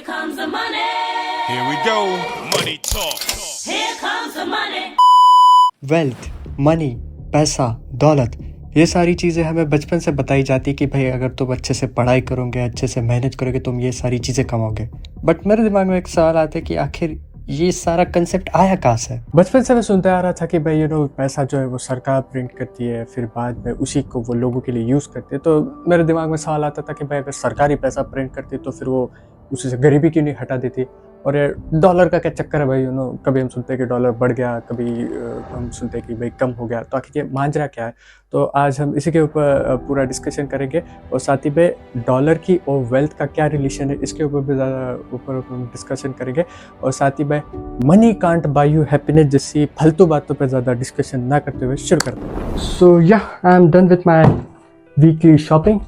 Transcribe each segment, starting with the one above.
comes the money. Here we go. Money talk. Here comes the money. Wealth, money, पैसा, दौलत, ये सारी चीज़ें हमें बचपन से बताई जाती कि भाई अगर तुम अच्छे से पढ़ाई करोगे, अच्छे से मेहनत करोगे, तुम ये सारी चीज़ें कमाओगे। बट मेरे दिमाग में एक सवाल आता है कि आखिर ये सारा कंसेप्ट आया कहाँ से? बचपन से मैं सुनते आ रहा था कि भाई पैसा जो है वो सरकार प्रिंट करती है, फिर बाद में उसी को वो लोगों के लिए यूज़ करती है। तो मेरे दिमाग में सवाल आता था कि भाई अगर सरकार ही पैसा प्रिंट करती तो फिर वो उसी से गरीबी क्यों नहीं हटा देती। और ये डॉलर का क्या चक्कर है भाई, कभी हम सुनते हैं कि डॉलर बढ़ गया, कभी हम सुनते हैं कि भाई कम हो गया। तो आखिर ये मांजरा क्या है? तो आज हम इसी के ऊपर पूरा डिस्कशन करेंगे और साथ ही में डॉलर की और वेल्थ का क्या रिलेशन है इसके ऊपर भी ज़्यादा ऊपर हम डिस्कशन करेंगे। और साथ ही में money can't buy you happiness जैसी फालतू बातों पर ज़्यादा डिस्कशन ना करते हुए शुरू करते हैं। सो या I am done with my weekly shopping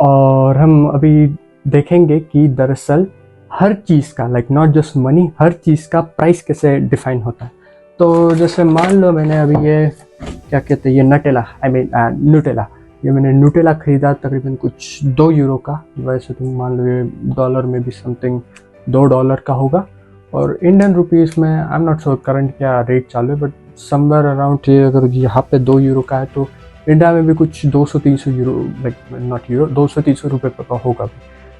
और हम अभी देखेंगे कि दरअसल हर चीज़ का लाइक नॉट जस्ट मनी, हर चीज़ का प्राइस कैसे डिफाइन होता है। तो जैसे मान लो मैंने अभी ये क्या कहते हैं, ये न्यूटेला, ये मैंने न्यूटेला ख़रीदा तकरीबन कुछ 2 यूरो का। वैसे तुम मान लो ये डॉलर में भी समथिंग $2 का होगा और इंडियन रुपीज़ में I am not sure current क्या रेट चालू है, बट समवेयर अराउंड अगर यहाँ पे 2 यूरो का है तो इंडिया में भी कुछ 200-300 यूरो, लाइक नॉट यूरो, 200-300 रुपये का होगा।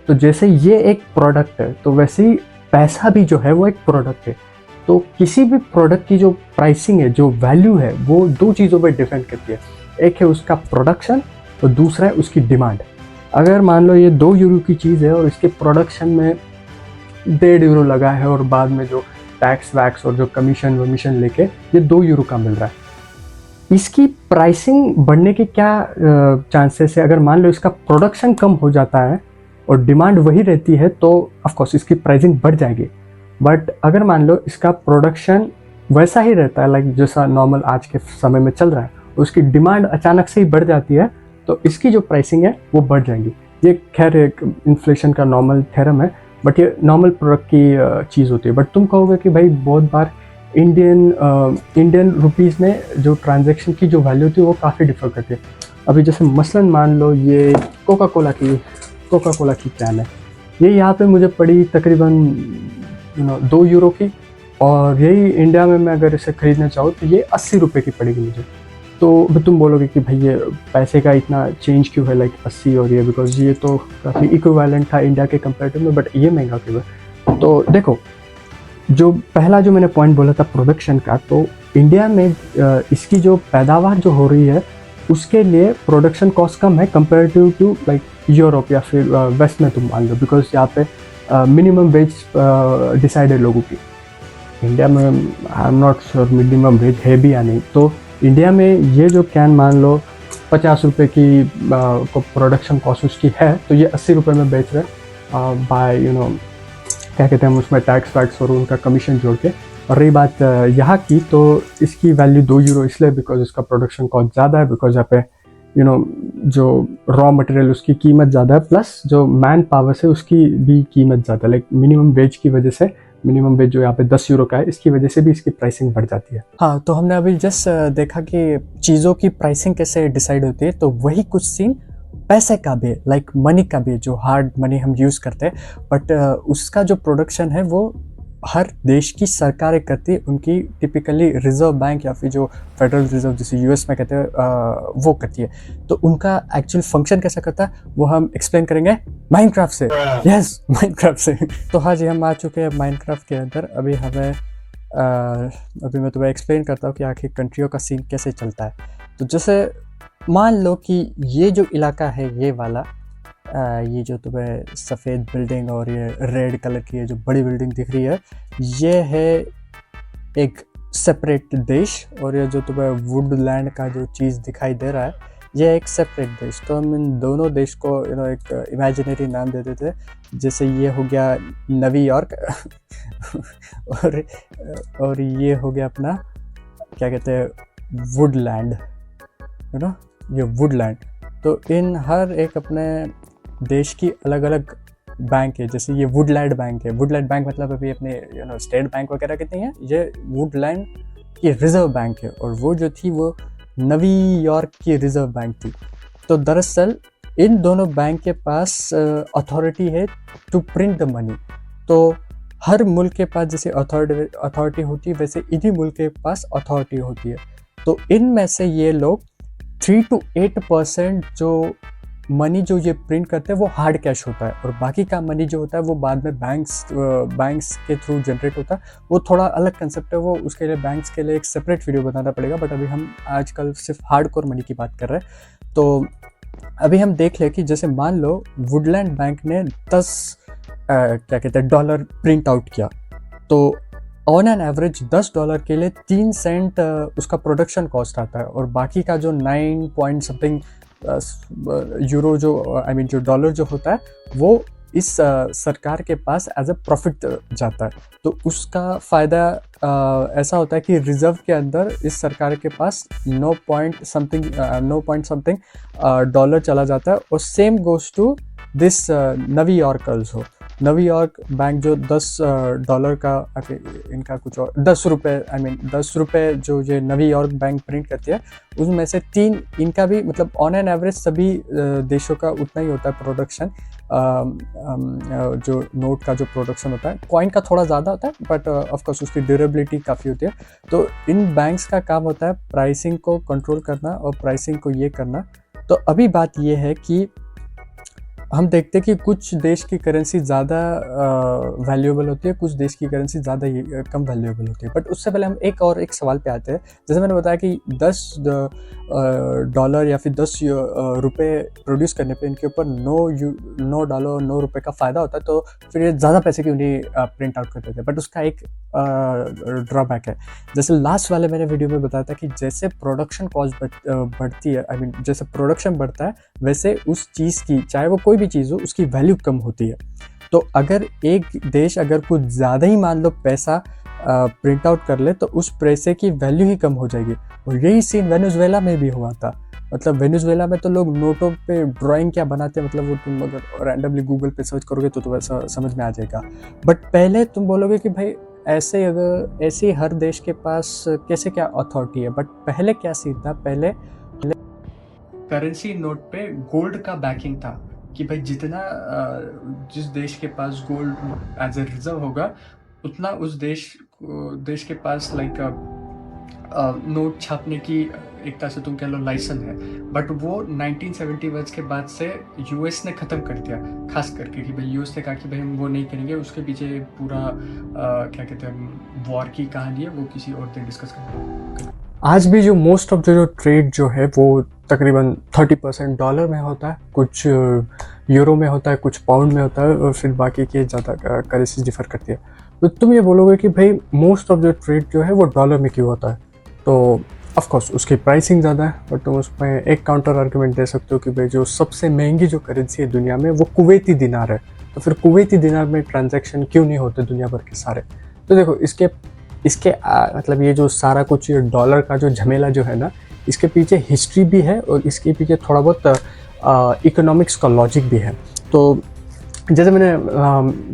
तो जैसे ये एक प्रोडक्ट है तो वैसे ही पैसा भी जो है वो एक प्रोडक्ट है। तो किसी भी प्रोडक्ट की जो प्राइसिंग है, जो वैल्यू है, वो 2 चीज़ों पर डिपेंड करती है। एक है उसका प्रोडक्शन और दूसरा है उसकी डिमांड। अगर मान लो ये 2 यूरो की चीज़ है और इसके प्रोडक्शन में 1.5 यूरो लगा है और बाद में जो टैक्स वैक्स और जो कमीशन वमीशन लेके ये 2 यूरो का मिल रहा है, इसकी प्राइसिंग बढ़ने के क्या चांसेस है? अगर मान लो इसका प्रोडक्शन कम हो जाता है और डिमांड वही रहती है तो ऑफकोर्स इसकी प्राइसिंग बढ़ जाएगी। बट अगर मान लो इसका प्रोडक्शन वैसा ही रहता है लाइक जैसा नॉर्मल आज के समय में चल रहा है, उसकी डिमांड अचानक से ही बढ़ जाती है तो इसकी जो प्राइसिंग है वो बढ़ जाएगी। ये खैर एक इन्फ्लेशन का नॉर्मल थ्योरम है, बट ये नॉर्मल प्रोडक्ट की चीज़ होती है। बट तुम कहोगे कि भाई बहुत बार इंडियन रुपीज़ में जो ट्रांजैक्शन की जो वैल्यू होती है वो काफ़ी डिफर करती है। अभी जैसे मसलन मान लो ये कोका कोला की कैन है, ये यहाँ पे मुझे पड़ी तकरीबन 2 यूरो की और यही इंडिया में मैं अगर इसे ख़रीदना चाहूँ तो ये 80 रुपये की पड़ेगी मुझे। तो तुम बोलोगे कि भाई ये पैसे का इतना चेंज क्यों है, लाइक 80 और ये, बिकॉज ये तो काफ़ी इक्विवेलेंट था इंडिया के कंपेरेटिव में, बट ये महंगा क्यों है? तो देखो, जो पहला जो मैंने पॉइंट बोला था प्रोडक्शन का, तो इंडिया में इसकी जो पैदावार जो हो रही है उसके लिए प्रोडक्शन कॉस्ट कम है कंपेरेटिव टू लाइक यूरोप या फिर वेस्ट में तुम मान लो, बिकॉज यहाँ पे मिनिमम वेज डिसाइड है लोगों की। इंडिया में I am not sure minimum wage है भी या नहीं। तो इंडिया में ये जो कैन मान लो 50 रुपये की को प्रोडक्शन कॉस्ट उसकी है, तो ये 80 रुपये में बेच रहे बाय क्या कहते हैं हम उसमें टैक्स वैक्स और उनका कमीशन जोड़ के। और रही बात यहाँ की, तो इसकी वैल्यू 2 यूरो इसलिए बिकॉज इसका प्रोडक्शन कॉस्ट ज़्यादा है, बिकॉज यहाँ पे जो रॉ मटेरियल उसकी कीमत ज़्यादा है, प्लस जो मैन पावर है उसकी भी कीमत ज़्यादा है। लाइक मिनिमम वेज की वजह से, मिनिमम वेज जो यहाँ पे 10 यूरो का है, इसकी वजह से भी इसकी प्राइसिंग बढ़ जाती है। हाँ, तो हमने अभी जस्ट देखा कि चीज़ों की प्राइसिंग कैसे डिसाइड होती है, तो वही कुछ सीन पैसे का भी, लाइक मनी का भी, जो हार्ड मनी हम यूज़ करते हैं, बट उसका जो प्रोडक्शन है वो हर देश की सरकारें करती है। उनकी टिपिकली रिजर्व बैंक या फिर जो फेडरल रिजर्व जिसे यूएस में कहते हैं वो करती है। तो उनका एक्चुअल फंक्शन कैसा करता है वो हम एक्सप्लेन करेंगे माइनक्राफ्ट से। यस, माइनक्राफ्ट से। तो हाँ जी, हम आ चुके हैं माइनक्राफ्ट के अंदर। अभी मैं तुम्हें एक्सप्लेन करता हूँ कि आखिर कंट्रियों का सीन कैसे चलता है। तो जैसे मान लो कि ये जो इलाका है, ये वाला ये जो तुम्हें सफ़ेद बिल्डिंग और ये रेड कलर की ये जो बड़ी बिल्डिंग दिख रही है, ये है एक सेपरेट देश। और ये जो तुम्हें वुडलैंड का जो चीज़ दिखाई दे रहा है, ये एक सेपरेट देश। तो हम इन दोनों देश को एक इमेजिनरी नाम दे देते हैं। जैसे ये हो गया नवी यॉर्क और ये हो गया अपना क्या कहते हैं वुडलैंड, ये वुडलैंड। तो इन हर एक अपने देश की अलग अलग बैंक है। जैसे ये वुडलैंड बैंक है, वुडलैंड बैंक मतलब अभी अपने स्टेट बैंक वगैरह कितनी है, ये वुडलैंड की रिजर्व बैंक है। और वो जो थी वो नवी यॉर्क की रिजर्व बैंक थी। तो दरअसल इन दोनों बैंक के पास अथॉरिटी है टू प्रिंट द मनी। तो हर मुल्क के पास जैसे अथॉरिटी होती है वैसे इन्हीं मुल्क के पास अथॉरिटी होती है। तो इनमें से ये लोग 3 to 8% जो मनी जो ये प्रिंट करते हैं वो हार्ड कैश होता है, और बाकी का मनी जो होता है वो बाद में बैंक्स के थ्रू जनरेट होता है। वो थोड़ा अलग कंसेप्ट है, वो उसके लिए बैंक्स के लिए एक सेपरेट वीडियो बनाना पड़ेगा, बट अभी हम आजकल सिर्फ हार्डकोर मनी की बात कर रहे हैं। तो अभी हम देख लें कि जैसे मान लो वुडलैंड बैंक ने 10 क्या कहते हैं डॉलर प्रिंट आउट किया, तो ऑन एन एवरेज $10 के लिए 3 सेंट उसका प्रोडक्शन कॉस्ट आता है, और बाकी का जो 9 पॉइंट समथिंग यूरो जो जो डॉलर जो होता है वो इस सरकार के पास एज ए प्रॉफिट जाता है। तो उसका फ़ायदा ऐसा होता है कि रिजर्व के अंदर इस सरकार के पास 9 पॉइंट समथिंग डॉलर चला जाता है, और same goes to this New York also. New York bank जो $10 का इनका कुछ और 10 रुपये जो ये नवी यॉर्क बैंक प्रिंट करती है, उसमें से 3 इनका भी मतलब ऑन एन एवरेज सभी देशों का उतना ही होता है प्रोडक्शन। जो नोट का जो प्रोडक्शन होता है, कॉइन का थोड़ा ज़्यादा होता है, बट ऑफकोर्स उसकी ड्यूरेबिलिटी काफ़ी होती है। तो इन बैंक्स का काम होता है प्राइसिंग को कंट्रोल करना और प्राइसिंग को ये करना। तो अभी बात ये है कि हम देखते हैं कि कुछ देश की करेंसी ज़्यादा वैल्यूएबल होती है, कुछ देश की करेंसी ज़्यादा कम वैल्यूएबल होती है। बट उससे पहले हम एक सवाल पे आते हैं। जैसे मैंने बताया कि $10 या फिर 10 रुपये प्रोड्यूस करने पे इनके ऊपर $9 9 का फ़ायदा होता है, तो फिर ये ज़्यादा पैसे क्यों नहीं प्रिंट आउट करते थे। बट उसका एक ड्रॉबैक है। जैसे लास्ट वाले मैंने वीडियो में बताया था कि जैसे प्रोडक्शन कॉस्ट बढ़ती है, जैसे प्रोडक्शन बढ़ता है, वैसे उस चीज़ की, चाहे वो कोई भी चीज़ हो, उसकी वैल्यू कम होती है। तो अगर एक देश अगर कुछ ज़्यादा ही मान लो पैसा प्रिंट आउट कर ले, तो उस पैसे की वैल्यू ही कम हो जाएगी। और यही सीन वेनेजुएला में भी हुआ था। मतलब वेनेजुएला में तो लोग नोटों पे ड्राइंग क्या बनाते हैं, मतलब वो तुम अगर रैंडमली गूगल पे सर्च करोगे तो वैसा समझ में आ जाएगा। बट पहले तुम बोलोगे कि भाई ऐसे हर देश के पास कैसे क्या अथॉरिटी है। बट पहले क्या सीन था, पहले करेंसी नोट पे गोल्ड का बैकिंग था कि भाई जिस देश के पास गोल्ड एज ए रिजर्व होगा, उतना उस देश के पास लाइक नोट छापने की एक तरह से तुम कह लो लाइसेंस है। बट वो 1971 के बाद से यूएस ने ख़त्म कर दिया, खास करके कि भाई यूएस ने कहा कि भाई हम वो नहीं करेंगे। उसके पीछे पूरा क्या कहते हैं वॉर की कहानी है, वो किसी और दिन डिस्कस करेंगे। आज भी जो मोस्ट ऑफ जो ट्रेड जो है वो तकरीबन 30% डॉलर में होता है, कुछ यूरो में होता है, कुछ पाउंड में होता है, और फिर बाकी के ज़्यादा करेंसी डिफर करती है। तो तुम ये बोलोगे कि भाई मोस्ट ऑफ जो ट्रेड जो है वो डॉलर में क्यों होता है, तो ऑफ कोर्स उसकी प्राइसिंग ज़्यादा है। बट तुम उसमें एक काउंटर आर्गुमेंट दे सकते हो कि भाई जो सबसे महंगी जो करेंसी है दुनिया में वो कुवैती दिनार है, तो फिर कुवैती दिनार में ट्रांजैक्शन क्यों नहीं होते दुनिया भर के सारे। तो देखो इसके मतलब ये जो सारा कुछ डॉलर का जो झमेला जो है ना, इसके पीछे हिस्ट्री भी है और इसके पीछे थोड़ा बहुत इकोनॉमिक्स का लॉजिक भी है। तो जैसे मैंने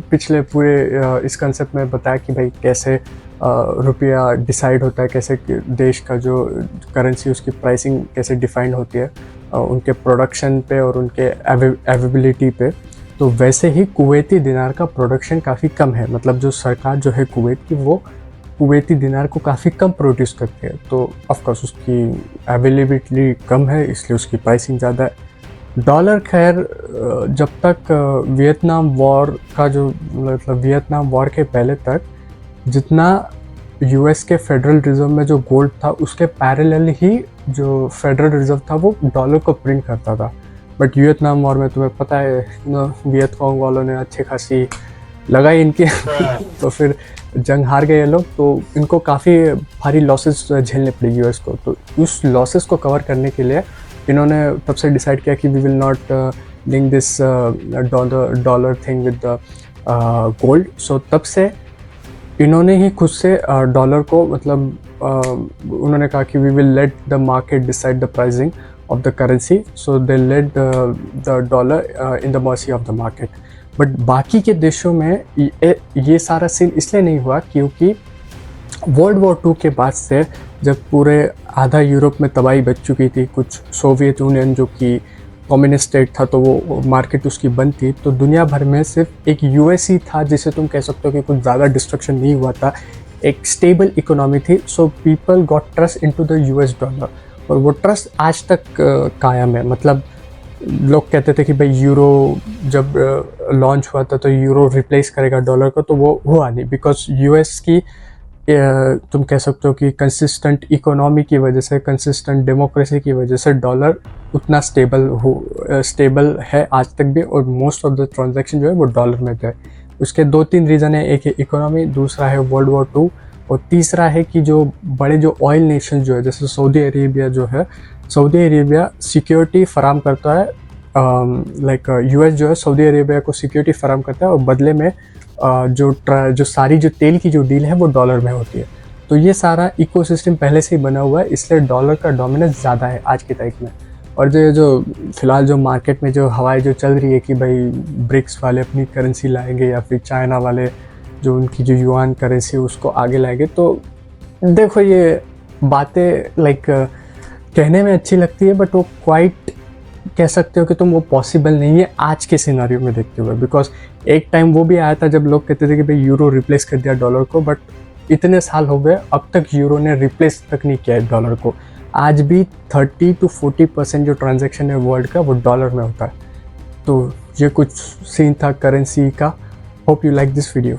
पिछले पूरे इस कंसेप्ट में बताया कि भाई कैसे रुपया डिसाइड होता है, कैसे देश का जो करेंसी उसकी प्राइसिंग कैसे डिफाइंड होती है उनके प्रोडक्शन पे और उनके अवेलेबिलिटी पे। तो वैसे ही कुवैती दिनार का प्रोडक्शन काफ़ी कम है। मतलब जो सरकार जो है कुवैत की, वो कुवैती दिनार को काफ़ी कम प्रोड्यूस करती है, तो ऑफकोर्स उसकी अवेलेबिलिटी कम है, इसलिए उसकी प्राइसिंग ज़्यादा है। डॉलर खैर जब तक वियतनाम वॉर का जो मतलब वियतनाम वॉर के पहले तक जितना यूएस के फेडरल रिजर्व में जो गोल्ड था उसके पैरेलल ही जो फेडरल रिजर्व था वो डॉलर को प्रिंट करता था। बट वियतनाम वॉर में तुम्हें पता है वियतकॉन्ग वालों ने अच्छी खासी लगाई इनकी तो फिर जंग हार गए ये लोग, तो इनको काफ़ी भारी लॉसेस झेलने पड़े यूएस को। तो उस लॉसेस को कवर करने के लिए इन्होंने तब से डिसाइड किया कि we will not link this dollar thing with the gold. So तब से इन्होंने ही खुद से डॉलर को मतलब उन्होंने कहा कि we will let the market decide the pricing of the currency, so they let the dollar in the mercy of the market. But बाकी के देशों में ये सारा सीन इसलिए नहीं हुआ क्योंकि वर्ल्ड वॉर 2 के बाद से जब पूरे आधा यूरोप में तबाही बच चुकी थी, कुछ सोवियत यूनियन जो कि कम्युनिस्ट स्टेट था तो वो मार्केट उसकी बंद थी, तो दुनिया भर में सिर्फ एक यूएस ही था जिसे तुम कह सकते हो कि कुछ ज़्यादा डिस्ट्रक्शन नहीं हुआ था, एक स्टेबल इकोनॉमी थी। So people got trust into the US dollar, और वो ट्रस्ट आज तक कायम है। मतलब लोग कहते थे कि भाई यूरो जब लॉन्च हुआ था तो यूरो रिप्लेस करेगा डॉलर को, तो वो हुआ नहीं, बिकॉज यूएस की तुम कह सकते हो कि कंसिस्टेंट इकोनॉमी की वजह से, कंसिस्टेंट डेमोक्रेसी की वजह से डॉलर उतना स्टेबल है आज तक भी, और मोस्ट ऑफ द ट्रांजैक्शन जो है वो डॉलर में है। उसके 2-3 रीज़न है, एक है इकोनॉमी, दूसरा है वर्ल्ड वॉर 2, और तीसरा है कि जो बड़े जो ऑयल नेशन जो है जैसे सऊदी अरेबिया जो है, सऊदी अरेबिया सिक्योरिटी फराम करता है, लाइक यूएस जो है सऊदी अरेबिया को सिक्योरिटी फराम करता है, और बदले में जो सारी जो तेल की जो डील है वो डॉलर में होती है। तो ये सारा इकोसिस्टम पहले से ही बना हुआ है, इसलिए डॉलर का डोमिनेंस ज़्यादा है आज की तारीख में। और जो फिलहाल जो मार्केट में जो हवाएं जो चल रही है कि भाई ब्रिक्स वाले अपनी करेंसी लाएंगे, या फिर चाइना वाले जो उनकी जो युआन करेंसी उसको आगे लाएंगे, तो देखो ये बातें लाइक कहने में अच्छी लगती है, बट वो क्वाइट कह सकते हो कि तुम वो पॉसिबल नहीं है आज के सिनारियो में देखते हुए। बिकॉज एक टाइम वो भी आया था जब लोग कहते थे कि भाई यूरो रिप्लेस कर दिया डॉलर को, बट इतने साल हो गए अब तक यूरो ने रिप्लेस तक नहीं किया है डॉलर को। आज भी 30 to 40% जो ट्रांजैक्शन है वर्ल्ड का वो डॉलर में होता है। तो ये कुछ सीन था करेंसी का। Hope you like this video.